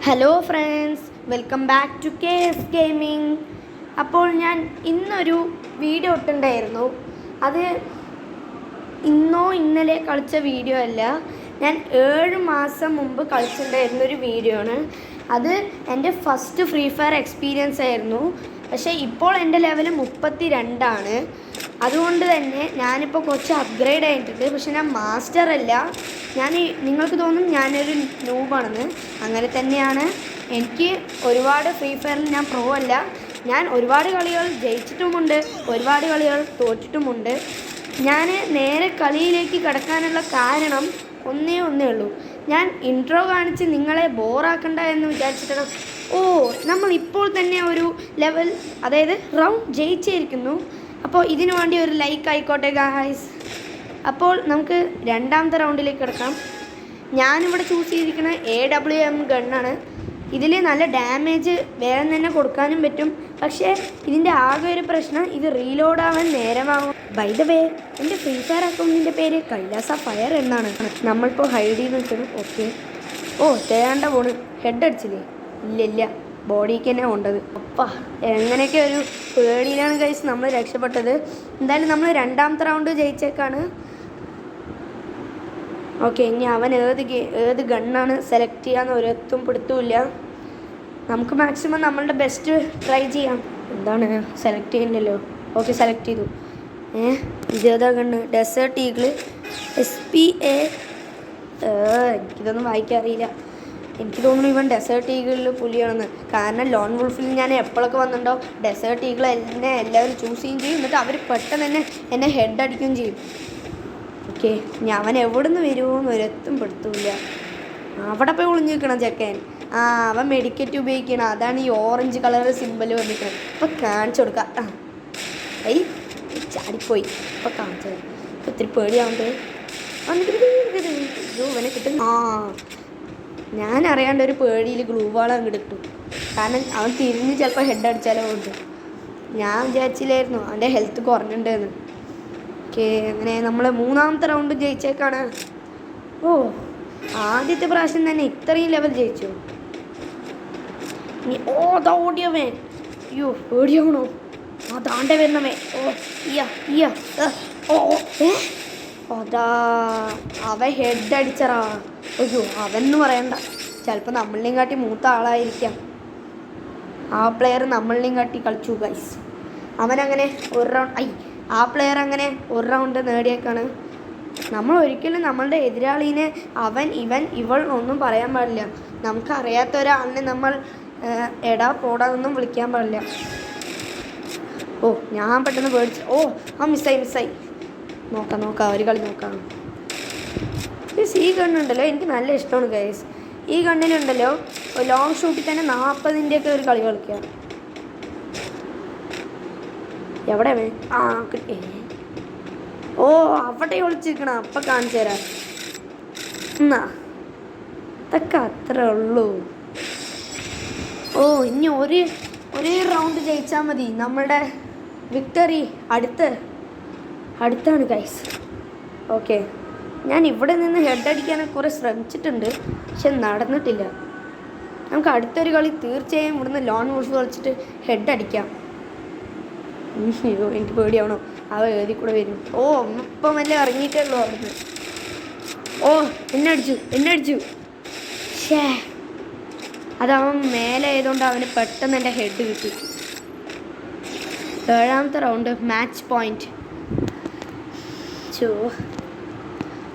Hello friends, welcome back to KS gaming. അപ്പോൾ ഞാൻ ഇന്നൊരു വീഡിയോ ഇട്ടുണ്ടായിരുന്നു. അത് ഇന്നോ ഇന്നലെ കളിച്ച വീഡിയോ അല്ല, ഞാൻ 7 മാസം മുമ്പ് കളിച്ചിട്ടുണ്ടായിരുന്നൊരു വീഡിയോ ആണ്. അത് എൻ്റെ ഫസ്റ്റ് ഫ്രീ ഫയർ എക്സ്പീരിയൻസ് ആയിരുന്നു. പക്ഷേ ഇപ്പോൾ എൻ്റെ ലെവൽ 32 അതുകൊണ്ട് തന്നെ ഞാനിപ്പോൾ കുറച്ച് അപ്ഗ്രേഡ് ആയിട്ടുണ്ട്. പക്ഷെ ഞാൻ മാസ്റ്റർ അല്ല. നിങ്ങൾക്ക് തോന്നും ഞാനൊരു നൂബാണെന്ന്. അങ്ങനെ തന്നെയാണ്. എനിക്ക് ഒരുപാട് ഫ്രീ ഫയറിൽ ഞാൻ പ്രോ അല്ല. ഞാൻ ഒരുപാട് കളികൾ ജയിച്ചിട്ടുമുണ്ട്, ഒരുപാട് കളികൾ തോറ്റിട്ടുമുണ്ട്. ഞാൻ നേരെ കളിയിലേക്ക് കടക്കാനുള്ള കാരണം ഒന്നേ ഉള്ളൂ. ഞാൻ ഇൻട്രോ കാണിച്ച് നിങ്ങളെ ബോറാക്കണ്ട എന്ന് വിചാരിച്ചിട്ടാണ്. നമ്മൾ ഇപ്പോൾ തന്നെ ഒരു ലെവൽ, അതായത് റൗണ്ട് ജയിച്ചിരിക്കുന്നു. അപ്പോൾ ഇതിനു വേണ്ടി ഒരു ലൈക്ക് ആയിക്കോട്ടെ ഗായ്സ്. അപ്പോൾ നമുക്ക് രണ്ടാമത്തെ റൗണ്ടിലേക്ക് കിടക്കാം. ഞാനിവിടെ ചൂസ് ചെയ്തിരിക്കുന്നത് AWM ഗണ്ണാണ്. ഇതിൽ നല്ല ഡാമേജ് വേഗം തന്നെ കൊടുക്കാനും പറ്റും. പക്ഷേ ഇതിൻ്റെ ആകെ ഒരു പ്രശ്നം, ഇത് റീലോഡ് ആവാൻ നേരമാകും. ബൈ ദ വേ, എൻ്റെ ഫ്രീ ഫയർ അക്കൗണ്ടിൻ്റെ പേര് കൈലാസ ഫയർ എന്നാണ്. നമ്മളിപ്പോൾ ഹൈഡ് ചെയ്ത് നിൽക്കണം. തേണ്ട പോണ്. ഹെഡ് അടിച്ചില്ലേ? ഇല്ല, ബോഡിക്ക് തന്നെ കൊണ്ടത്. എങ്ങനെയൊക്കെ ഒരു പേടിയിലാണ് ഗൈസ് നമ്മൾ രക്ഷപ്പെട്ടത്. എന്തായാലും നമ്മൾ രണ്ടാമത്തെ റൗണ്ട് ജയിച്ചേക്കാണ്. ഇനി അവൻ ഏത് ഗണ്ണാണ് സെലക്ട് ചെയ്യാന്ന് ഒരെത്തും പിടുത്തുമില്ല. നമുക്ക് മാക്സിമം നമ്മളുടെ ബെസ്റ്റ് ട്രൈ ചെയ്യാം. എന്താണ് സെലക്ട് ചെയ്യുന്നില്ലല്ലോ? സെലക്ട് ചെയ്തു. ഇതേതാ ഗണ്ണ്? Desert eagle SPA. എനിക്കിതൊന്നും വായിക്കാൻ അറിയില്ല. എനിക്ക് തോന്നുന്നു ഇവൻ ഡെസേർട്ട് ഈഗിളിൽ പുലിയാണെന്ന്. കാരണം ലോൺ വുൾഫിൽ ഞാൻ എപ്പോഴൊക്കെ വന്നിട്ടുണ്ടോ ഡെസേർട്ട് ഈഗിൾ എന്നെ എല്ലാവരും ചൂസ് ചെയ്യുകയും ചെയ്യും. എന്നിട്ട് അവർ പെട്ടെന്ന് തന്നെ എന്നെ ഹെഡ് അടിക്കുകയും ചെയ്യും. ഞാൻ അവൻ എവിടെ നിന്ന് വരുമോയെന്ന് ഒരെത്തും പെടുത്തില്ല. അവിടെ പോയി ഒളിഞ്ഞു നിൽക്കണം ചെക്കൻ. അവൻ മെഡിക്കറ്റ് ഉപയോഗിക്കണം. അതാണ് ഈ ഓറഞ്ച് കളർ സിമ്പൽ വന്നിരിക്കണം. ഇപ്പം കാണിച്ചു കൊടുക്കാം. ചാടിപ്പോയി. ഇപ്പം കാണിച്ചു തരാം. ഒത്തിരി പേടിയാവുന്നത് ഇവനെ കിട്ടും. ഞാൻ അറിയാണ്ട് ഒരു പേടിയിൽ ഗ്ലൂവാൾ അങ്ങോട്ട് ഇട്ടു. കാരണം അവൻ തിരിഞ്ഞ് ചിലപ്പോൾ ഹെഡ് അടിച്ചാലോ ഉണ്ട്. ഞാൻ വിചാരിച്ചില്ലായിരുന്നു അവൻ്റെ ഹെൽത്ത് കുറഞ്ഞിട്ടുണ്ടെന്ന്. അങ്ങനെ നമ്മൾ മൂന്നാമത്തെ റൗണ്ട് ജയിച്ചേക്കാണ്. ആദ്യത്തെ പ്രാവശ്യം തന്നെ ഇത്രയും ലെവൽ ജയിച്ചു. ഓടിയവേ. പേടിയാവണോ? താണ്ടെ വരുന്നവേ. അവൻ ഹെഡ് അടിച്ചറാ. അവനെന്ന് പറയണ്ട. ചിലപ്പോൾ നമ്മളിനെയും കാട്ടി മൂത്ത ആളായിരിക്കാം. ആ പ്ലെയർ നമ്മളിനെയും കാട്ടി കളിച്ചു ഗൈസ്. അവനങ്ങനെ ഒരു റൗണ്ട് ആ പ്ലെയർ അങ്ങനെ ഒരു റൗണ്ട് നേടിയേക്കാണ്. നമ്മൾ ഒരിക്കലും നമ്മളുടെ എതിരാളിനെ അവൻ ഇവൻ ഇവൾ ഒന്നും പറയാൻ പാടില്ല. നമുക്കറിയാത്ത ഒരാളിനെ നമ്മൾ എടാ പോടാന്നൊന്നും വിളിക്കാൻ പാടില്ല. ഞാൻ പെട്ടെന്ന് പേടിച്ചു. മിസ്സായി. നോക്കാം ഒരു കളി നോക്കാം. ഈ ഗണ്ണുണ്ടല്ലോ, എനിക്ക് നല്ല ഇഷ്ടമാണ് ഗൈസ്. ഈ ഗണ്ണിലുണ്ടല്ലോ ലോങ് ഷൂട്ടിൽ തന്നെ 40-ൻ്റെയൊക്കെ ഒരു കളി കളിക്കുക. എവിടെ കിട്ടി? അവിടെ ഒളിച്ചിരിക്കണം. അപ്പം കാണിച്ചു തരാം. ഇതൊക്കെ അത്രേ ഉള്ളൂ. ഇനി ഒരേ റൗണ്ട് ജയിച്ചാൽ മതി. നമ്മളുടെ വിക്ടറി അടുത്താണ് ഗൈസ്. ഞാൻ ഇവിടെ നിന്ന് ഹെഡ് അടിക്കാനൊക്കെ കുറേ ശ്രമിച്ചിട്ടുണ്ട്, പക്ഷെ നടന്നിട്ടില്ല. നമുക്ക് അടുത്തൊരു കളി തീർച്ചയായും ഇവിടുന്ന് ലോൺ വോൾഫ് കളിച്ചിട്ട് ഹെഡ് അടിക്കാം. എനിക്ക് പേടിയാവണോ? അവ എഴുതി കൂടെ വരും. ഇപ്പം വല്ല ഇറങ്ങിയിട്ടല്ലോ അവിടുന്ന്. എന്നെ അടിച്ചു. അതവൻ മേലെ ആയതുകൊണ്ട് അവന് പെട്ടെന്ന് എൻ്റെ ഹെഡ് കിട്ടി. 7ാമത്തെ റൗണ്ട് മാച്ച് പോയിന്റ്.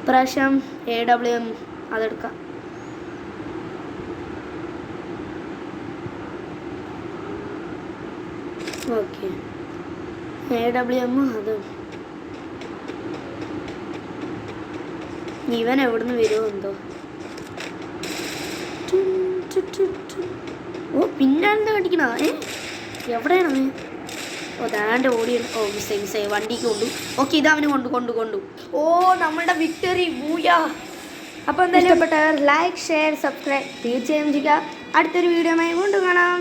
പ്രാവശ്യം AWM അതെടുക്കാം. AWM അത്. ഇവൻ എവിടുന്ന് വരുമോ എന്തോ. പിന്നാണെന്ന് കടിക്കണ. എവിടെയാണ്? ദാണ്ട് ഓടി. മിസ്സായി. വണ്ടിക്ക് കൊണ്ടു. ഇതവന് കൊണ്ടു. നമ്മളുടെ വിക്ടറി മൂയാ. അപ്പോൾ എന്തായാലും ഇഷ്ടപ്പെട്ടവർ ലൈക്ക്, ഷെയർ, സബ്സ്ക്രൈബ് തീർച്ചയായും ചെയ്യുക. അടുത്തൊരു വീഡിയോയുമായി വീണ്ടും കാണാം.